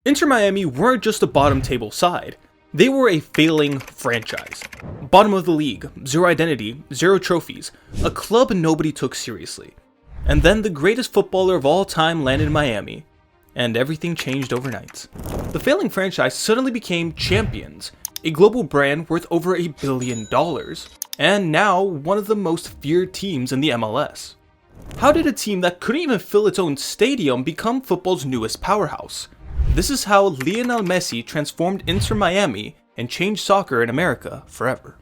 Inter Miami weren't just a bottom table side, they were a failing franchise. Bottom of the league, zero identity, zero trophies, a club nobody took seriously. And then the greatest footballer of all time landed in Miami, and everything changed overnight. The failing franchise suddenly became champions, a global brand worth over $1 billion, and now one of the most feared teams in the MLS. How did a team that couldn't even fill its own stadium become football's newest powerhouse? This is how Lionel Messi transformed Inter Miami and changed soccer in America forever.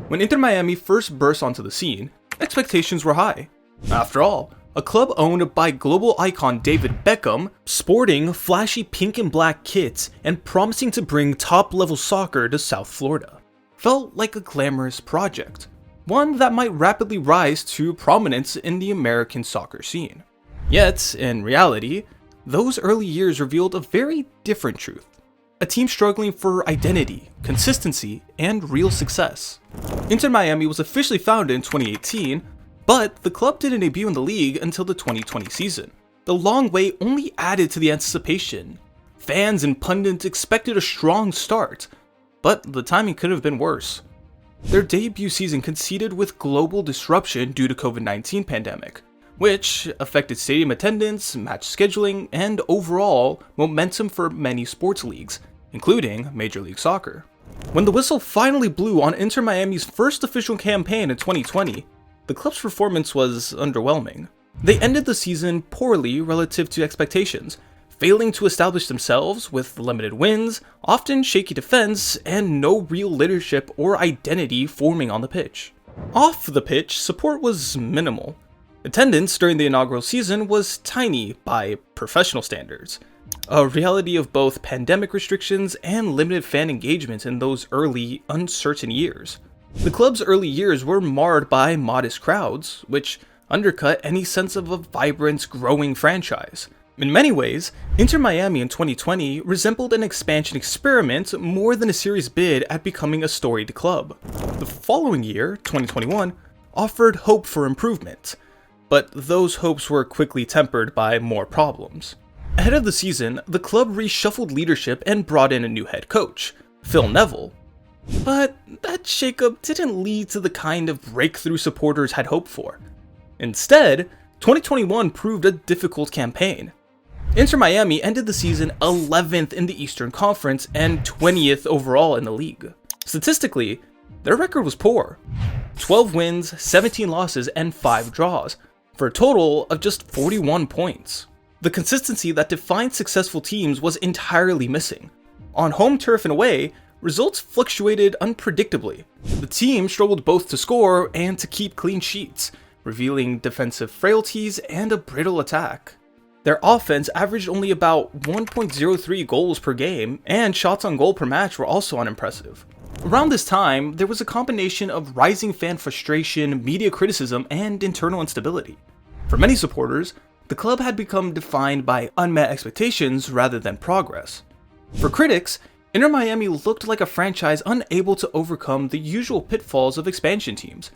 When Inter Miami first burst onto the scene, expectations were high. After all, a club owned by global icon David Beckham, sporting flashy pink and black kits and promising to bring top-level soccer to South Florida, felt like a glamorous project, one that might rapidly rise to prominence in the American soccer scene. Yet, in reality, those early years revealed a very different truth. A team struggling for identity, consistency, and real success. Inter Miami was officially founded in 2018, but the club didn't debut in the league until the 2020 season. The long wait only added to the anticipation. Fans and pundits expected a strong start, but the timing could have been worse. Their debut season coincided with global disruption due to COVID-19 pandemic, which affected stadium attendance, match scheduling, and overall momentum for many sports leagues, including Major League Soccer. When the whistle finally blew on Inter Miami's first official campaign in 2020, the club's performance was underwhelming. They ended the season poorly relative to expectations, failing to establish themselves with limited wins, often shaky defense, and no real leadership or identity forming on the pitch. Off the pitch, support was minimal. Attendance during the inaugural season was tiny by professional standards, a reality of both pandemic restrictions and limited fan engagement in those early, uncertain years. The club's early years were marred by modest crowds, which undercut any sense of a vibrant, growing franchise. In many ways, Inter Miami in 2020 resembled an expansion experiment more than a serious bid at becoming a storied club. The following year, 2021, offered hope for improvement, but those hopes were quickly tempered by more problems. Ahead of the season, the club reshuffled leadership and brought in a new head coach, Phil Neville. But that shakeup didn't lead to the kind of breakthrough supporters had hoped for. Instead, 2021 proved a difficult campaign. Inter Miami ended the season 11th in the Eastern Conference and 20th overall in the league. Statistically, their record was poor. 12 wins, 17 losses, and 5 draws, for a total of just 41 points. The consistency that defined successful teams was entirely missing. On home turf and away, results fluctuated unpredictably. The team struggled both to score and to keep clean sheets, revealing defensive frailties and a brittle attack. Their offense averaged only about 1.03 goals per game, and shots on goal per match were also unimpressive. Around this time, there was a combination of rising fan frustration, media criticism, and internal instability. For many supporters, the club had become defined by unmet expectations rather than progress. For critics, Inter Miami looked like a franchise unable to overcome the usual pitfalls of expansion teams,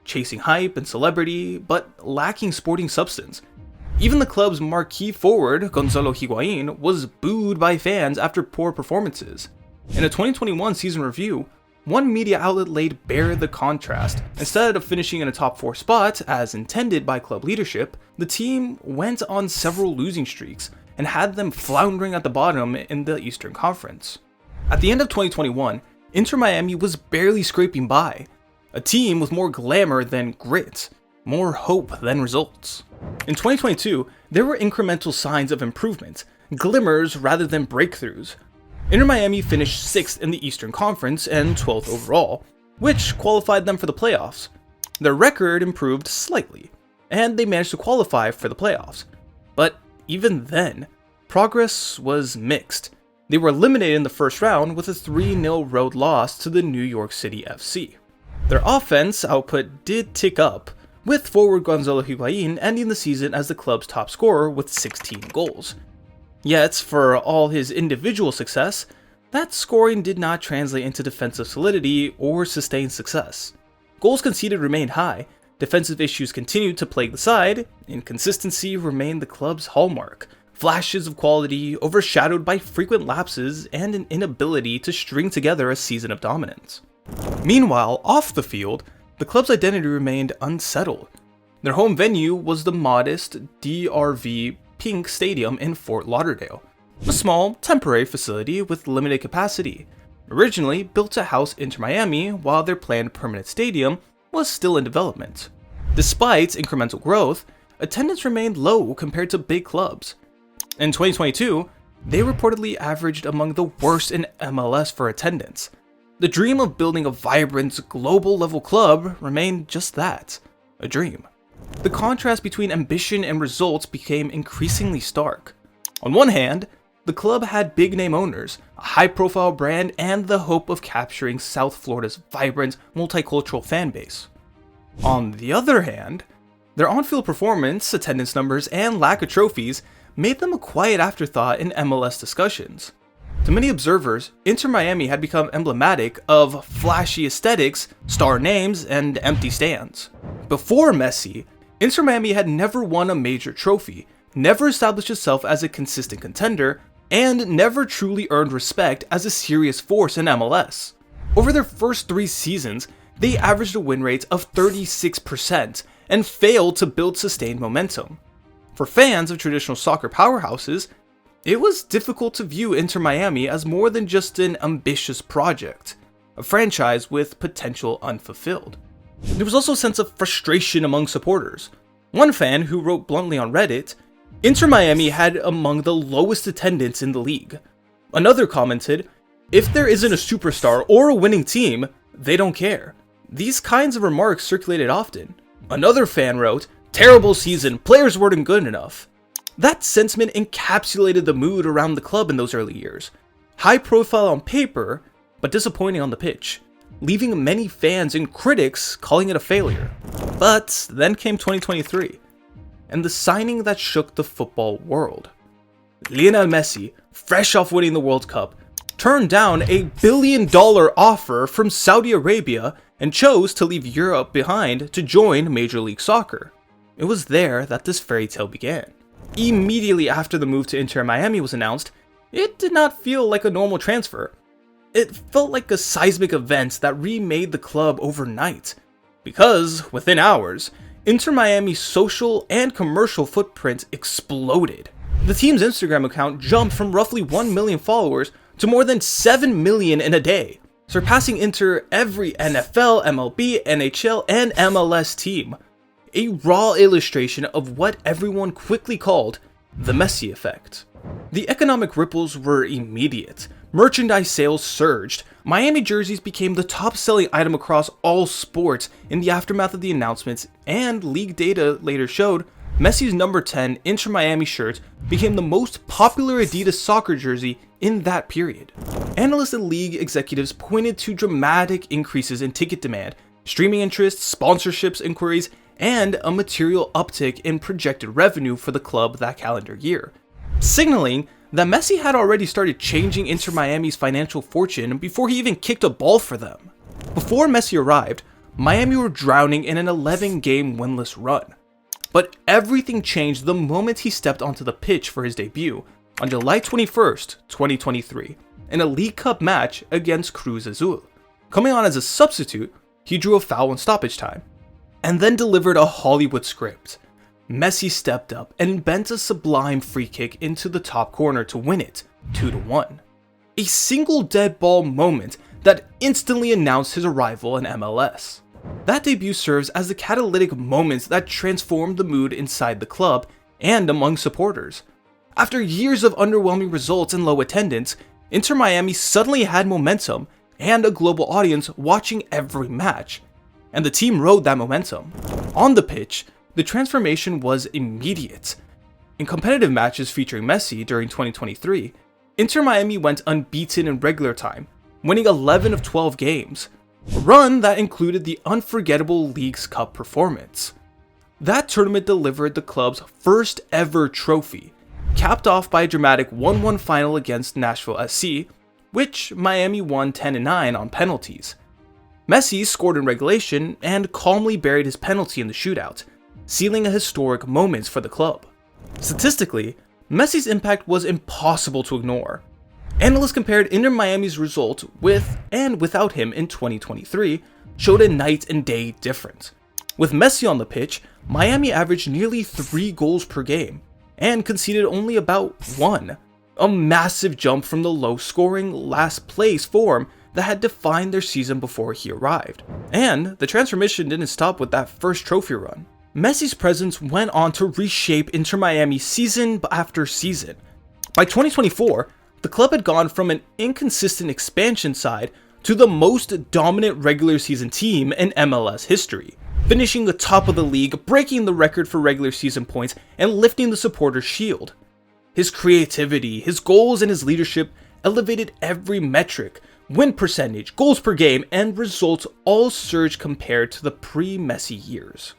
chasing hype and celebrity, but lacking sporting substance. Even the club's marquee forward, Gonzalo Higuain, was booed by fans after poor performances. In a 2021 season review, one media outlet laid bare the contrast. Instead of finishing in a top 4 spot, as intended by club leadership, the team went on several losing streaks and had them floundering at the bottom in the Eastern Conference. At the end of 2021, Inter Miami was barely scraping by, a team with more glamour than grit, more hope than results. In 2022, there were incremental signs of improvement, glimmers rather than breakthroughs. Inter Miami finished 6th in the Eastern Conference and 12th overall, which qualified them for the playoffs. Their record improved slightly, and they managed to qualify for the playoffs. But even then, progress was mixed. They were eliminated in the first round with a 3-0 road loss to the New York City FC. Their offense output did tick up, with forward Gonzalo Higuain ending the season as the club's top scorer with 16 goals. Yet, for all his individual success, that scoring did not translate into defensive solidity or sustained success. Goals conceded remained high, defensive issues continued to plague the side, inconsistency remained the club's hallmark, flashes of quality overshadowed by frequent lapses and an inability to string together a season of dominance. Meanwhile, off the field, the club's identity remained unsettled. Their home venue was the modest DRV Pink Stadium in Fort Lauderdale, a small, temporary facility with limited capacity, originally built to house Inter Miami while their planned permanent stadium was still in development. Despite incremental growth, attendance remained low compared to big clubs. In 2022, they reportedly averaged among the worst in MLS for attendance. The dream of building a vibrant, global-level club remained just that, a dream. The contrast between ambition and results became increasingly stark. On one hand, the club had big-name owners, a high-profile brand, and the hope of capturing South Florida's vibrant, multicultural fan base. On the other hand, their on-field performance, attendance numbers, and lack of trophies made them a quiet afterthought in MLS discussions. To many observers, Inter Miami had become emblematic of flashy aesthetics, star names, and empty stands. Before Messi, Inter Miami had never won a major trophy, never established itself as a consistent contender, and never truly earned respect as a serious force in MLS. Over their first 3 seasons, they averaged a win rate of 36% and failed to build sustained momentum. For fans of traditional soccer powerhouses, it was difficult to view Inter Miami as more than just an ambitious project, a franchise with potential unfulfilled. There was also a sense of frustration among supporters. One fan who wrote bluntly on Reddit, "Inter Miami had among the lowest attendance in the league." Another commented, "If there isn't a superstar or a winning team, they don't care." These kinds of remarks circulated often. Another fan wrote, "Terrible season, players weren't good enough." That sentiment encapsulated the mood around the club in those early years. High profile on paper, but disappointing on the pitch, leaving many fans and critics calling it a failure. But then came 2023, and the signing that shook the football world. Lionel Messi, fresh off winning the World Cup, turned down a $1 billion offer from Saudi Arabia and chose to leave Europe behind to join Major League Soccer. It was there that this fairy tale began. Immediately after the move to Inter Miami was announced, it did not feel like a normal transfer. It felt like a seismic event that remade the club overnight. Because, within hours, Inter Miami's social and commercial footprint exploded. The team's Instagram account jumped from roughly 1 million followers to more than 7 million in a day, surpassing Inter every NFL, MLB, NHL, and MLS team. A raw illustration of what everyone quickly called the Messi effect. The economic ripples were immediate. Merchandise sales surged. Miami jerseys became the top-selling item across all sports in the aftermath of the announcements, and league data later showed Messi's number 10 Inter Miami shirt became the most popular Adidas soccer jersey in that period. Analysts and league executives pointed to dramatic increases in ticket demand, streaming interest, sponsorships inquiries, and a material uptick in projected revenue for the club that calendar year, signaling that Messi had already started changing Inter Miami's financial fortune before he even kicked a ball for them. Before Messi arrived, Miami were drowning in an 11-game winless run. But everything changed the moment he stepped onto the pitch for his debut on July 21st, 2023, in a League Cup match against Cruz Azul. Coming on as a substitute, he drew a foul in stoppage time, and then delivered a Hollywood script. Messi stepped up and bent a sublime free kick into the top corner to win it, 2-1. A single dead ball moment that instantly announced his arrival in MLS. That debut serves as the catalytic moment that transformed the mood inside the club and among supporters. After years of underwhelming results and low attendance, Inter Miami suddenly had momentum and a global audience watching every match. And the team rode that momentum. On the pitch, the transformation was immediate. In competitive matches featuring Messi during 2023, Inter Miami went unbeaten in regular time, winning 11 of 12 games, a run that included the unforgettable Leagues Cup performance. That tournament delivered the club's first ever trophy, capped off by a dramatic 1-1 final against Nashville SC, which Miami won 10-9 on penalties. Messi scored in regulation and calmly buried his penalty in the shootout, sealing a historic moment for the club. Statistically, Messi's impact was impossible to ignore. Analysts compared Inter Miami's result with and without him in 2023 showed a night and day difference. With Messi on the pitch, Miami averaged nearly 3 goals per game and conceded only about 1, a massive jump from the low-scoring last place form that had defined their season before he arrived. And the transformation didn't stop with that first trophy run. Messi's presence went on to reshape Inter Miami season after season. By 2024, the club had gone from an inconsistent expansion side to the most dominant regular season team in MLS history, finishing atop of the league, breaking the record for regular season points, and lifting the supporters' shield. His creativity, his goals, and his leadership elevated every metric. Win percentage, goals per game, and results all surged compared to the pre-Messi years.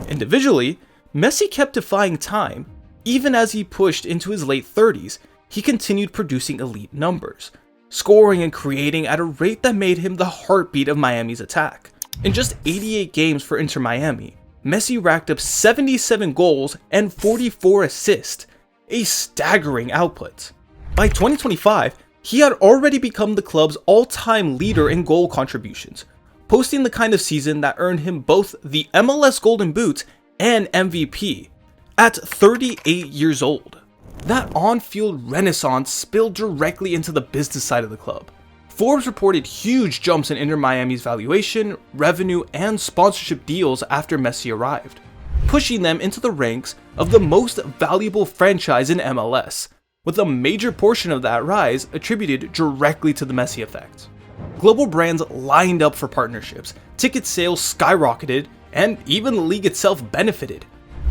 Individually, Messi kept defying time. Even as he pushed into his late 30s, he continued producing elite numbers, scoring and creating at a rate that made him the heartbeat of Miami's attack. In just 88 games for Inter Miami, Messi racked up 77 goals and 44 assists, a staggering output. By 2025, he had already become the club's all-time leader in goal contributions, posting the kind of season that earned him both the MLS Golden Boot and MVP at 38 years old. That on-field renaissance spilled directly into the business side of the club. Forbes reported huge jumps in Inter Miami's valuation, revenue, and sponsorship deals after Messi arrived, pushing them into the ranks of the most valuable franchise in MLS, with a major portion of that rise attributed directly to the Messi effect. Global brands lined up for partnerships, ticket sales skyrocketed, and even the league itself benefited.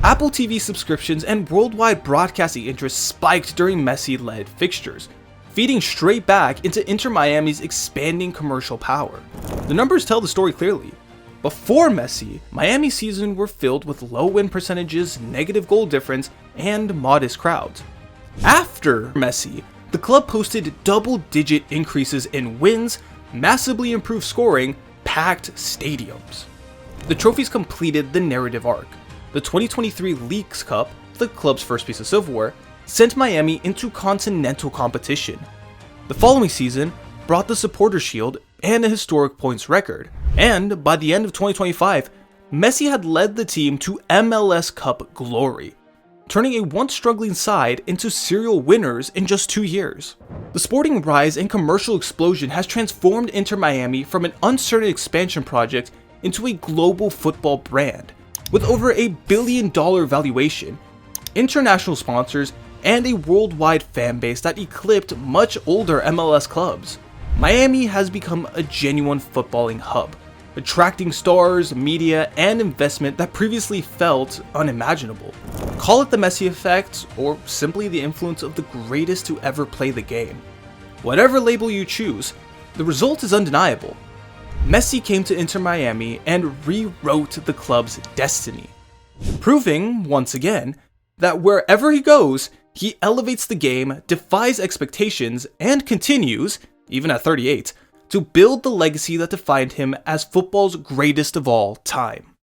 Apple TV subscriptions and worldwide broadcasting interest spiked during Messi-led fixtures, feeding straight back into Inter Miami's expanding commercial power. The numbers tell the story clearly. Before Messi, Miami's seasons were filled with low win percentages, negative goal difference, and modest crowds. After Messi, the club posted double-digit increases in wins, massively improved scoring, packed stadiums. The trophies completed the narrative arc. The 2023 Leagues Cup, the club's first piece of silverware, sent Miami into continental competition. The following season brought the Supporters' Shield and a historic points record, and by the end of 2025, Messi had led the team to MLS Cup glory, turning a once struggling side into serial winners in just 2 years. The sporting rise and commercial explosion has transformed Inter Miami from an uncertain expansion project into a global football brand, with over $1 billion valuation, international sponsors, and a worldwide fan base that eclipsed much older MLS clubs. Miami has become a genuine footballing hub, attracting stars, media, and investment that previously felt unimaginable. Call it the Messi effect, or simply the influence of the greatest to ever play the game. Whatever label you choose, the result is undeniable. Messi came to Inter Miami and rewrote the club's destiny, proving, once again, that wherever he goes, he elevates the game, defies expectations, and continues, even at 38, to build the legacy that defined him as football's greatest of all time.